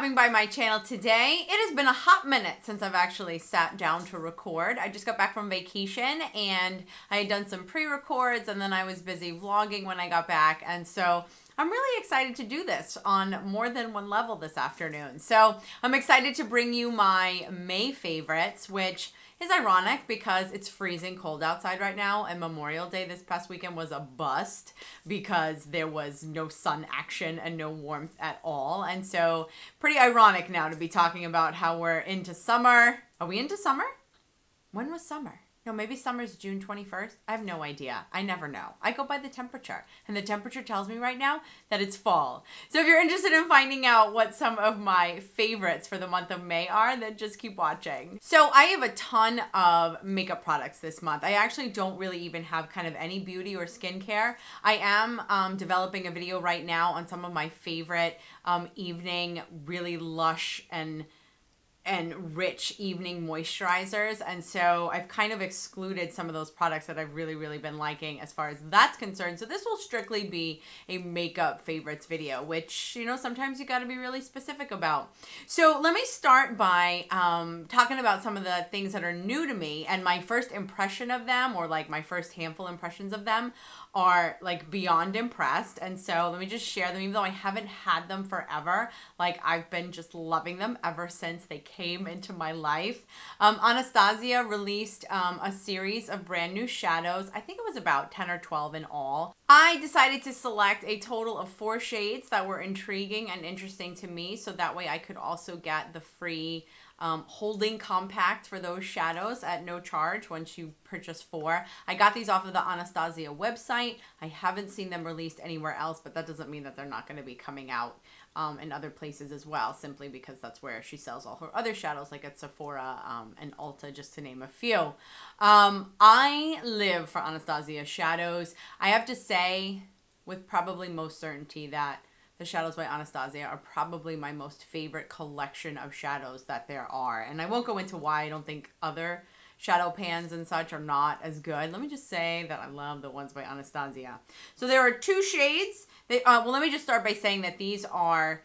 stopping by my channel today. It has been a hot minute since I've actually sat down to record. I just got back from vacation and I had done some pre-records and then I was busy vlogging when I got back. And so I'm really excited to do this on more than one level this afternoon. So I'm excited to bring you my May favorites, which is ironic because it's freezing cold outside right now, and Memorial Day this past weekend was a bust because there was no sun action and no warmth at all. And so pretty ironic now to be talking about how we're into summer. Are we into summer? When was summer? No, maybe summer's June 21st. I have no idea. I never know. I go by the temperature, and the temperature tells me right now that it's fall. So if you're interested in finding out what some of my favorites for the month of May are, then just keep watching. So I have a ton of makeup products this month. I actually don't really even have kind of any beauty or skincare. I am developing a video right now on some of my favorite evening, really lush and rich evening moisturizers, and so I've kind of excluded some of those products that I've really been liking as far as that's concerned. So this will strictly be a makeup favorites video, which, you know, sometimes you got to be really specific about. So let me start by talking about some of the things that are new to me, and my first impression of them, or like my first handful impressions of them, are like beyond impressed. And so let me just share them. Even though I haven't had them forever, like I've been just loving them ever since they came into my life. Anastasia released a series of brand new shadows. I think it was about 10 or 12 in all. I decided to select a total of 4 shades that were intriguing and interesting to me, so that way I could also get the free holding compact for those shadows at no charge once you purchase 4. I got these off of the Anastasia website. I haven't seen them released anywhere else, but that doesn't mean that they're not going to be coming out in other places as well, simply because that's where she sells all her other shadows, like at Sephora and Ulta, just to name a few. I live for Anastasia shadows. I have to say with probably most certainty that the shadows by Anastasia are probably my most favorite collection of shadows that there are. And I won't go into why I don't think other shadow pans and such are not as good. Let me just say that I love the ones by Anastasia. So there are 2 shades. Well, let me just start by saying that these are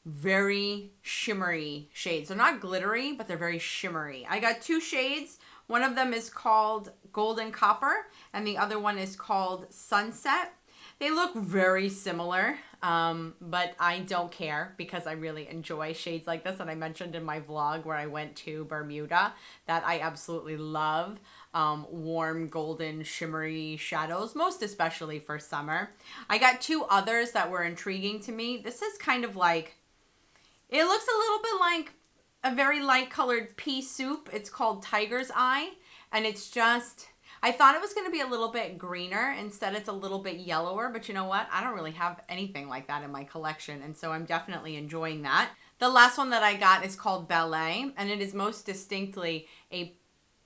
very shimmery shades. They're not glittery, but they're very shimmery. I got 2 shades. One of them is called Golden Copper, and the other one is called Sunset. They look very similar, but I don't care because I really enjoy shades like this. And I mentioned in my vlog where I went to Bermuda that I absolutely love warm, golden, shimmery shadows, most especially for summer. I got 2 others that were intriguing to me. This is kind of like, it looks a little bit like a very light colored pea soup. It's called Tiger's Eye, and it's just, I thought it was going to be a little bit greener. Instead, it's a little bit yellower, but you know what? I don't really have anything like that in my collection, and so I'm definitely enjoying that. The last one that I got is called Ballet, and it is most distinctly a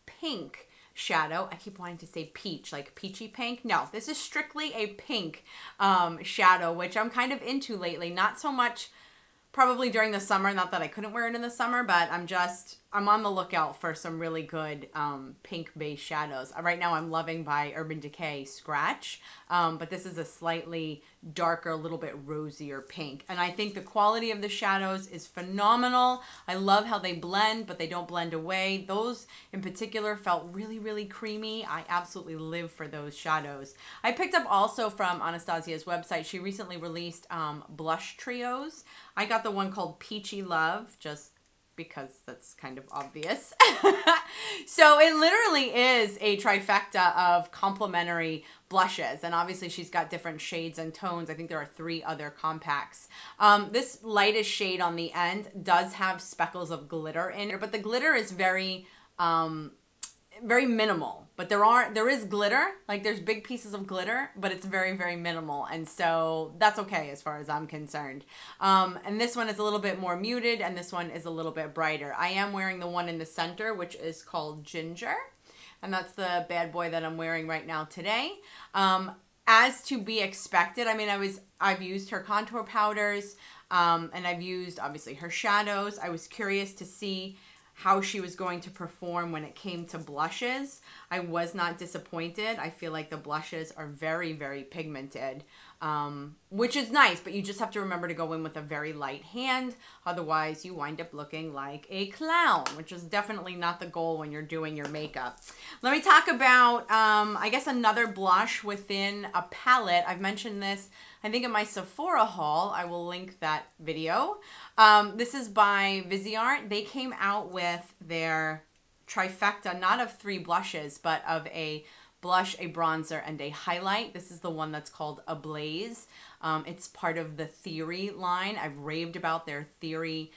pink shadow. I keep wanting to say peach, like peachy pink. No, this is strictly a pink shadow, which I'm kind of into lately. Not so much probably during the summer, not that I couldn't wear it in the summer, but I'm on the lookout for some really good pink base shadows. Right now I'm loving by Urban Decay Scratch, but this is a slightly darker, a little bit rosier pink. And I think the quality of the shadows is phenomenal. I love how they blend, but they don't blend away. Those in particular felt really creamy. I absolutely live for those shadows. I picked up also from Anastasia's website, she recently released blush trios. I got the one called Peachy Love, just because that's kind of obvious. So it literally is a trifecta of complementary blushes, and obviously she's got different shades and tones. I think there are 3 other compacts. This lightest shade on the end does have speckles of glitter in it, but the glitter is very minimal. But there is glitter, like there's big pieces of glitter, but it's very minimal, and so that's okay as far as I'm concerned. And this one is a little bit more muted, and this one is a little bit brighter. I am wearing the one in the center, which is called Ginger, and that's the bad boy that I'm wearing right now today. As to be expected, I mean, I've used her contour powders, and I've used obviously her shadows. I was curious to see how she was going to perform when it came to blushes. I was not disappointed. I feel like the blushes are very, very pigmented, which is nice, but you just have to remember to go in with a very light hand. Otherwise, you wind up looking like a clown, which is definitely not the goal when you're doing your makeup. Let me talk about, I guess, another blush within a palette. I've mentioned this, I think, in my Sephora haul. I will link that video. This is by Viseart. They came out with their trifecta, not of 3 blushes, but of a blush, a bronzer, and a highlight. This is the one that's called Ablaze. It's part of the Theory line. I've raved about their Theory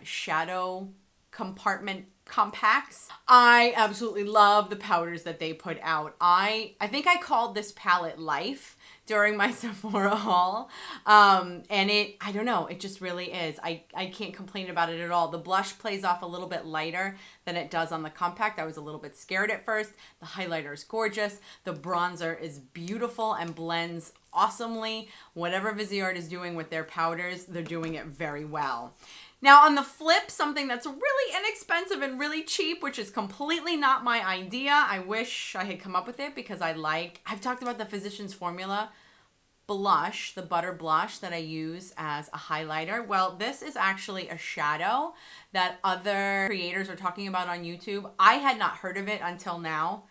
shadow compartment compacts. I absolutely love the powders that they put out. I think I called this palette Life during my Sephora haul. And I don't know, it just really is. I can't complain about it at all. The blush plays off a little bit lighter than it does on the compact. I was a little bit scared at first. The highlighter is gorgeous. The bronzer is beautiful and blends awesomely. Whatever Viseart is doing with their powders, they're doing it very well. Now, on the flip, something that's really inexpensive and really cheap, which is completely not my idea. I wish I had come up with it because I've talked about the Physicians Formula blush, the butter blush that I use as a highlighter. Well, this is actually a shadow that other creators are talking about on YouTube. I had not heard of it until now.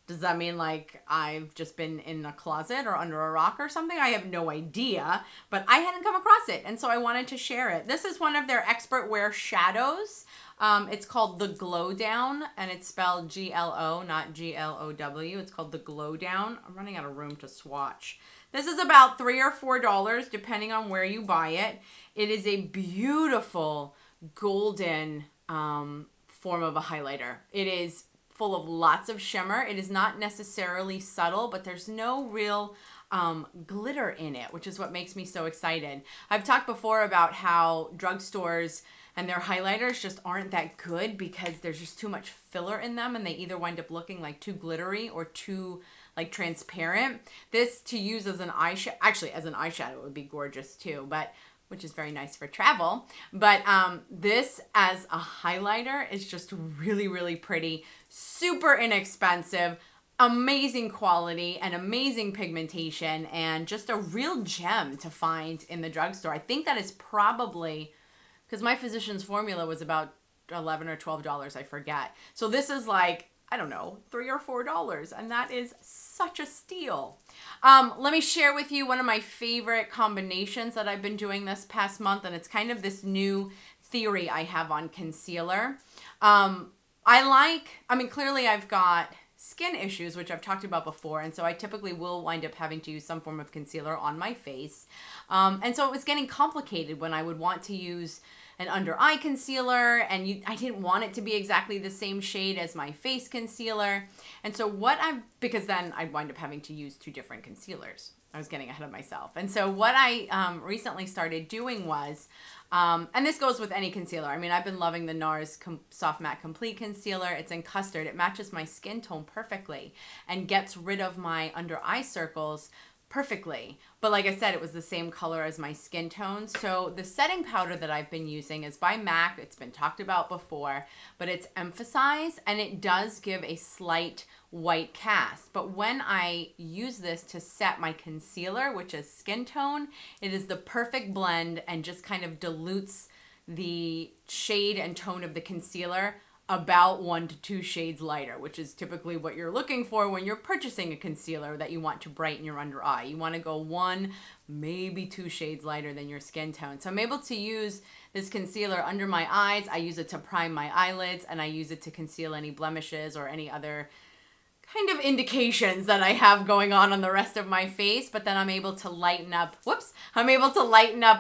Does that mean like I've just been in a closet or under a rock or something? I have no idea, but I hadn't come across it, and so I wanted to share it. This is one of their expert wear shadows. It's called the Glow Down, and it's spelled G-L-O, not G-L-O-W. It's called the Glow Down. I'm running out of room to swatch. This is about $3 or $4, depending on where you buy it. It is a beautiful golden form of a highlighter. It is full of lots of shimmer. It is not necessarily subtle, but there's no real glitter in it, which is what makes me so excited. I've talked before about how drugstores and their highlighters just aren't that good because there's just too much filler in them, and they either wind up looking like too glittery or too like transparent. This to use as an eyeshadow, actually as an eyeshadow it would be gorgeous too, but which is very nice for travel. But this as a highlighter is just really, really pretty, super inexpensive, amazing quality and amazing pigmentation, and just a real gem to find in the drugstore. I think that is probably, because my Physicians Formula was about $11 or $12, I forget. So this is like, I don't know, $3 or $4, and that is such a steal. Let me share with you one of my favorite combinations that I've been doing this past month, and it's kind of this new theory I have on concealer. Clearly I've got skin issues, which I've talked about before, and so I typically will wind up having to use some form of concealer on my face. And so it was getting complicated when I would want to use an under eye concealer, and I didn't want it to be exactly the same shade as my face concealer. And so because then I'd wind up having to use 2 different concealers. I was getting ahead of myself. And so what I recently started doing was, and this goes with any concealer. I mean, I've been loving the NARS Soft Matte Complete Concealer. It's in custard. It matches my skin tone perfectly and gets rid of my under eye circles perfectly. But like I said, it was the same color as my skin tone. So the setting powder that I've been using is by MAC. It's been talked about before, but it's Emphasize, and it does give a slight white cast. But when I use this to set my concealer, which is skin tone, it is the perfect blend and just kind of dilutes the shade and tone of the concealer about 1 to 2 shades lighter, which is typically what you're looking for when you're purchasing a concealer that you want to brighten your under eye. You want to go 1, maybe 2 shades lighter than your skin tone. So I'm able to use this concealer under my eyes. I use it to prime my eyelids, and I use it to conceal any blemishes or any other kind of indications that I have going on the rest of my face, but then I'm able to lighten up,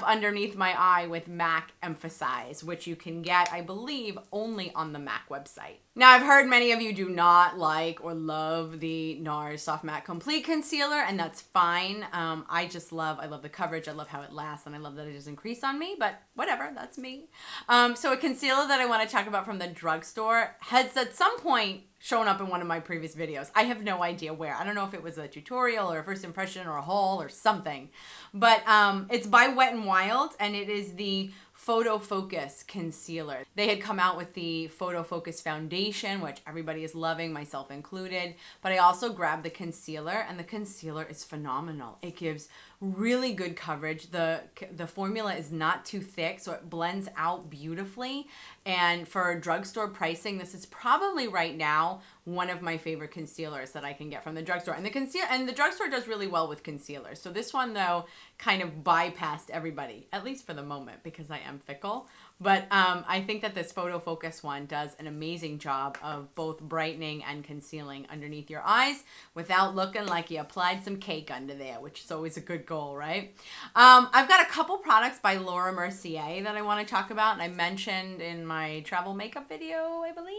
underneath my eye with MAC Emphasize, which you can get, I believe, only on the MAC website. Now, I've heard many of you do not like or love the NARS Soft Matte Complete Concealer, and that's fine. I love the coverage, I love how it lasts, and I love that it doesn't crease on me, but whatever, that's me. So a concealer that I want to talk about from the drugstore has at some point shown up in one of my previous videos. I have no idea where. I don't know if it was a tutorial or a first impression or a haul or something. But it's by Wet n Wild, and it is the Photo Focus Concealer. They had come out with the Photo Focus Foundation, which everybody is loving, myself included. But I also grabbed the concealer, and the concealer is phenomenal. It gives really good coverage. The formula is not too thick, so it blends out beautifully. And for drugstore pricing, this is probably right now one of my favorite concealers that I can get from the drugstore. And the drugstore does really well with concealers. So this one though kind of bypassed everybody, at least for the moment, because I am fickle. But I think that this Photo Focus one does an amazing job of both brightening and concealing underneath your eyes without looking like you applied some cake under there, which is always a good goal, right? I've got a couple products by Laura Mercier that I want to talk about, and I mentioned in my travel makeup video, I believe.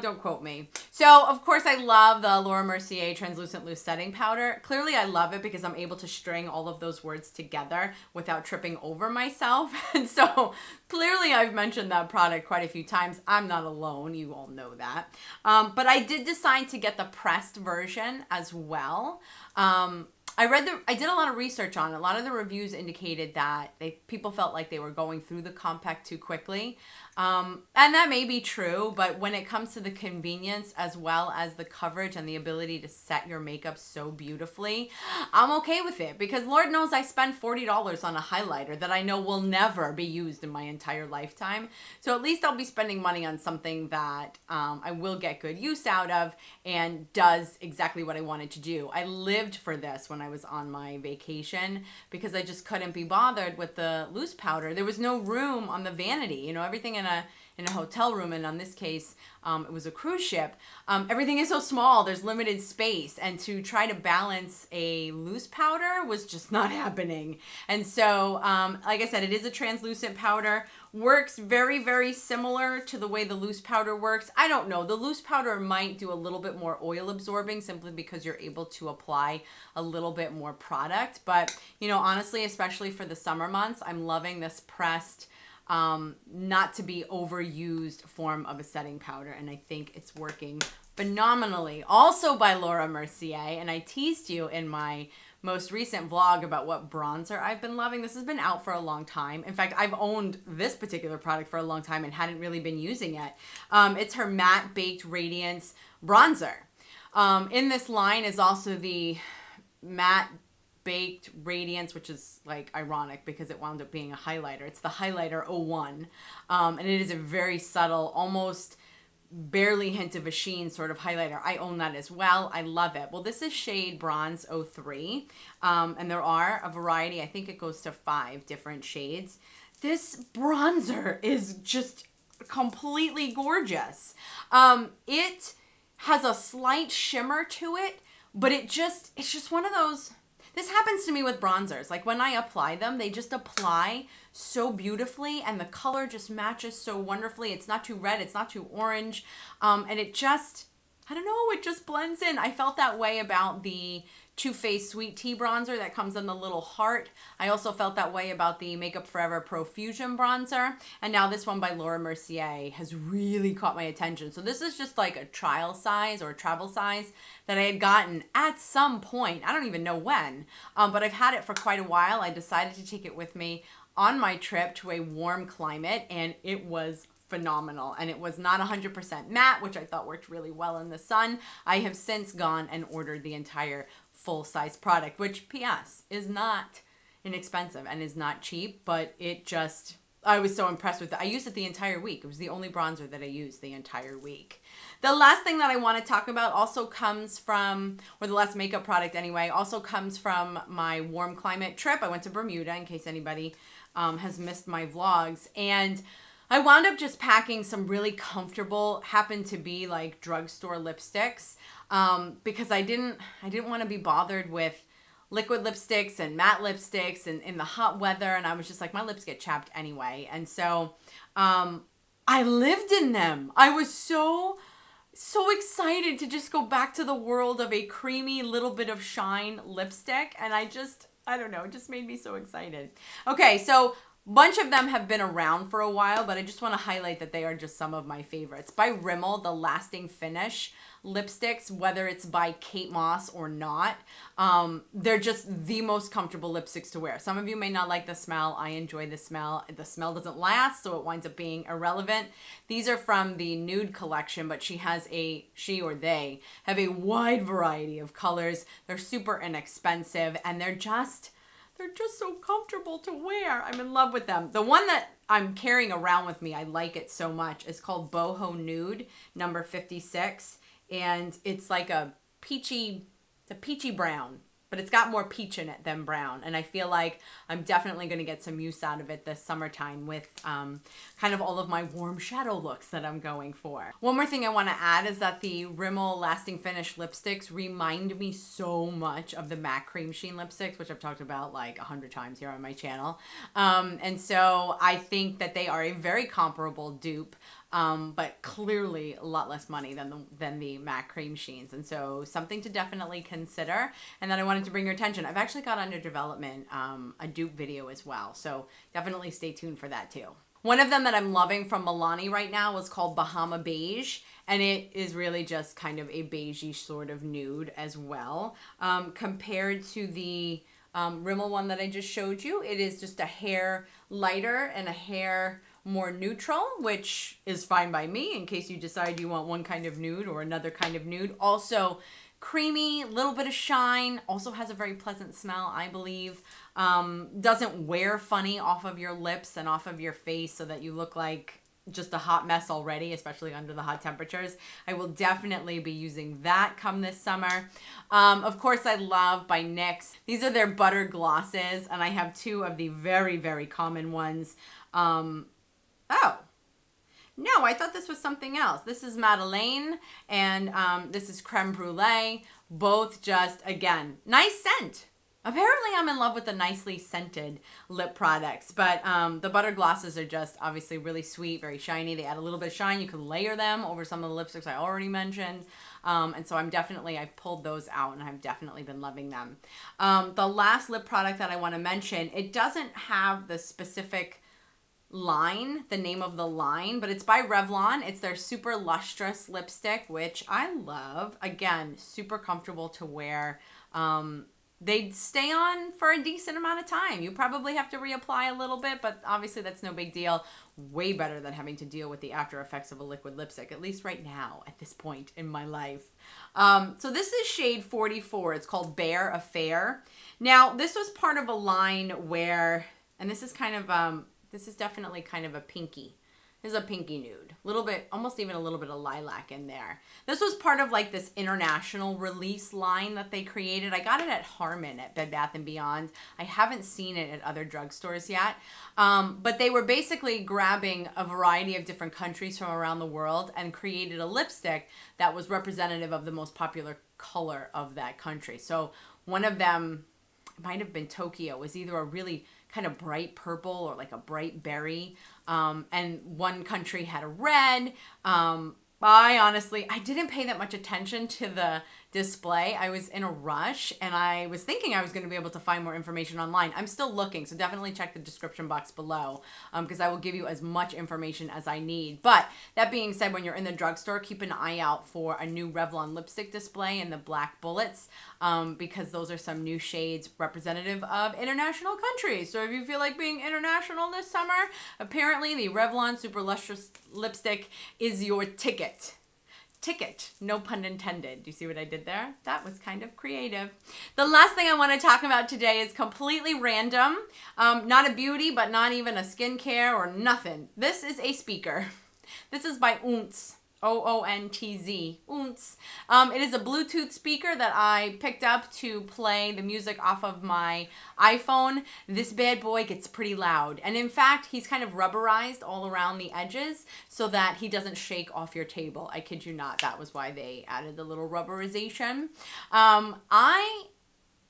Don't quote me. So, of course, I love the Laura Mercier Translucent Loose Setting Powder. Clearly, I love it because I'm able to string all of those words together without tripping over myself. And so, clearly, I've mentioned that product quite a few times. I'm not alone. You all know that. But I did decide to get the pressed version as well. I did a lot of research on it. A lot of the reviews indicated that people felt like they were going through the compact too quickly. And that may be true, but when it comes to the convenience as well as the coverage and the ability to set your makeup so beautifully, I'm okay with it because Lord knows I spend $40 on a highlighter that I know will never be used in my entire lifetime. So at least I'll be spending money on something that I will get good use out of and does exactly what I wanted to do. I lived for this when I was on my vacation because I just couldn't be bothered with the loose powder. There was no room on the vanity, you know, everything in a hotel room, and on this case it was a cruise ship. Everything is so small, there's limited space, and to try to balance a loose powder was just not happening. And so like I said, it is a translucent powder, works very, very similar to the way the loose powder works. I don't know, the loose powder might do a little bit more oil absorbing simply because you're able to apply a little bit more product. But you know, honestly, especially for the summer months, I'm loving this pressed, not to be overused form of a setting powder, and I think it's working phenomenally. Also by Laura Mercier, and I teased you in my most recent vlog about what bronzer I've been loving. This has been out for a long time. In fact, I've owned this particular product for a long time and hadn't really been using it. It's her Matte Baked Radiance Bronzer. In this line is also the Matte Baked Radiance, which is like ironic because it wound up being a highlighter. It's the highlighter 01, and it is a very subtle, almost barely hint of a sheen sort of highlighter. I own that as well. I love it. Well, this is shade Bronze 03, and there are a variety. I think it goes to 5 different shades. This bronzer is just completely gorgeous. It has a slight shimmer to it, but it's just one of those. This happens to me with bronzers. Like when I apply them, they just apply so beautifully and the color just matches so wonderfully. It's not too red, it's not too orange. And it just, I don't know, it just blends in. I felt that way about the Too Faced Sweet Tea bronzer that comes in the little heart. I also felt that way about the Makeup Forever Profusion bronzer. And now this one by Laura Mercier has really caught my attention. So this is just like a trial size or a travel size that I had gotten at some point. I don't even know when, but I've had it for quite a while. I decided to take it with me on my trip to a warm climate, and it was phenomenal. And it was not 100% matte, which I thought worked really well in the sun. I have since gone and ordered the entire full-size product, which PS is not inexpensive and is not cheap, but it just, I was so impressed with it. I used it the entire week. It was the only bronzer that I used the entire week. The last thing that I want to talk about also comes from, or the last makeup product anyway, also comes from my warm climate trip. I went to Bermuda, in case anybody has missed my vlogs, and I wound up just packing some really comfortable, happened to be like drugstore lipsticks, because I didn't want to be bothered with liquid lipsticks and matte lipsticks and in the hot weather, and I was just like, my lips get chapped anyway. And so I lived in them. I was so excited to just go back to the world of a creamy little bit of shine lipstick, and I don't know, it just made me so excited. Okay, so bunch of them have been around for a while, but I just want to highlight that they are just some of my favorites. By Rimmel, the Lasting Finish lipsticks, whether it's by Kate Moss or not. They're just the most comfortable lipsticks to wear. Some of you may not like the smell. I enjoy the smell. The smell doesn't last, so it winds up being irrelevant. These are from the nude collection, but she or they have a wide variety of colors. They're super inexpensive, and they're just so comfortable to wear. I'm in love with them. The one that I'm carrying around with me, I like it so much, is called Boho Nude, number 56. And it's like a peachy brown, but it's got more peach in it than brown. And I feel like I'm definitely going to get some use out of it this summertime with kind of all of my warm shadow looks that I'm going for. One more thing I want to add is that the Rimmel Lasting Finish lipsticks remind me so much of the MAC Cream Sheen lipsticks, which I've talked about like 100 times here on my channel. And so I think that they are a very comparable dupe. But clearly a lot less money than the MAC Cream Sheens. And so something to definitely consider. And then I wanted to bring your attention. I've actually got under development a dupe video as well. So definitely stay tuned for that too. One of them that I'm loving from Milani right now is called Bahama Beige. And it is really just kind of a beigey sort of nude as well. Compared to the Rimmel one that I just showed you, it is just a hair lighter and a hair more neutral, which is fine by me in case you decide you want one kind of nude or another kind of nude. Also creamy, little bit of shine, also has a very pleasant smell, I believe. Doesn't wear funny off of your lips and off of your face so that you look like just a hot mess already, especially under the hot temperatures. I will definitely be using that come this summer. Of course, I love by NYX. These are their butter glosses, and I have two of the very, very common ones. Oh, no, I thought this was something else. This is Madeleine, and this is Creme Brulee. Both just, again, nice scent. Apparently, I'm in love with the nicely scented lip products, but the butter glosses are just obviously really sweet, very shiny. They add a little bit of shine. You can layer them over some of the lipsticks I already mentioned. And so I've pulled those out, and I've definitely been loving them. The last lip product that I want to mention, it doesn't have the specific line, the name of the line, but it's by Revlon. It's their Super Lustrous lipstick, which I love. Again, super comfortable to wear. They stay on for a decent amount of time. You probably have to reapply a little bit, but obviously that's no big deal. Way better than having to deal with the after effects of a liquid lipstick, at least right now at this point in my life. So this is shade 44. It's called Bare Affair. Now, this was part of a line where, and this is kind of this is definitely kind of a pinky. This is a pinky nude. A little bit, almost even a little bit of lilac in there. This was part of like this international release line that they created. I got it at Harmon at Bed Bath & Beyond. I haven't seen it at other drugstores yet. But they were basically grabbing a variety of different countries from around the world and created a lipstick that was representative of the most popular color of that country. So one of them, it might have been Tokyo, was either a really kind of bright purple or like a bright berry. And one country had a red. I didn't pay that much attention to the display. I was in a rush, and I was thinking I was going to be able to find more information online. I'm still looking, so definitely check the description box below, because I will give you as much information as I need. But that being said, when you're in the drugstore, keep an eye out for a new Revlon lipstick display in the black bullets, because those are some new shades representative of international countries. So if you feel like being international this summer, apparently the Revlon Super Lustrous lipstick is your ticket. No pun intended. Do you see what I did there? That was kind of creative. The last thing I want to talk about today is completely random. Not a beauty, but not even a skincare or nothing. This is a speaker. This is by Oontz. O-O-N-T-Z. Oontz. It is a Bluetooth speaker that I picked up to play the music off of my iPhone. This bad boy gets pretty loud. And in fact, he's kind of rubberized all around the edges so that he doesn't shake off your table. I kid you not. That was why they added the little rubberization. I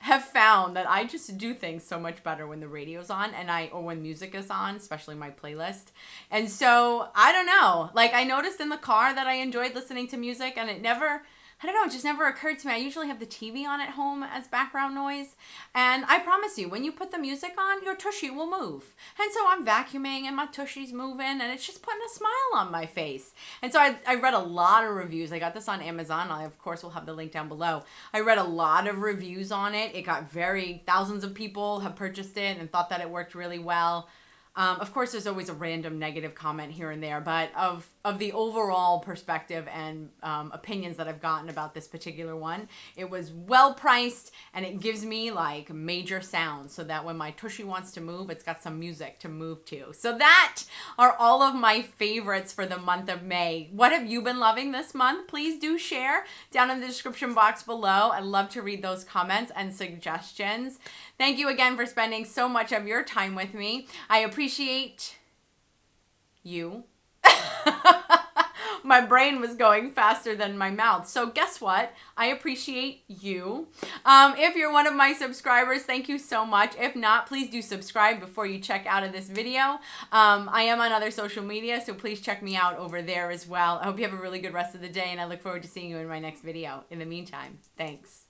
have found that I just do things so much better when the radio's on or when music is on, especially my playlist. And so, I don't know, like I noticed in the car that I enjoyed listening to music, and it never, I don't know, it just never occurred to me. I usually have the TV on at home as background noise. And I promise you, when you put the music on, your tushy will move. And so I'm vacuuming and my tushy's moving and it's just putting a smile on my face. And so I read a lot of reviews. I got this on Amazon. I, of course, will have the link down below. I read a lot of reviews on it. It got thousands of people have purchased it and thought that it worked really well. Of course, there's always a random negative comment here and there, but of the overall perspective and opinions that I've gotten about this particular one, it was well priced and it gives me like major sounds so that when my tushy wants to move, it's got some music to move to. So that are all of my favorites for the month of May. What have you been loving this month? Please do share down in the description box below. I'd love to read those comments and suggestions. Thank you again for spending so much of your time with me. I appreciate you. My brain was going faster than my mouth. So guess what? I appreciate you. If you're one of my subscribers, thank you so much. If not, please do subscribe before you check out of this video. I am on other social media, so please check me out over there as well. I hope you have a really good rest of the day, and I look forward to seeing you in my next video. In the meantime, thanks.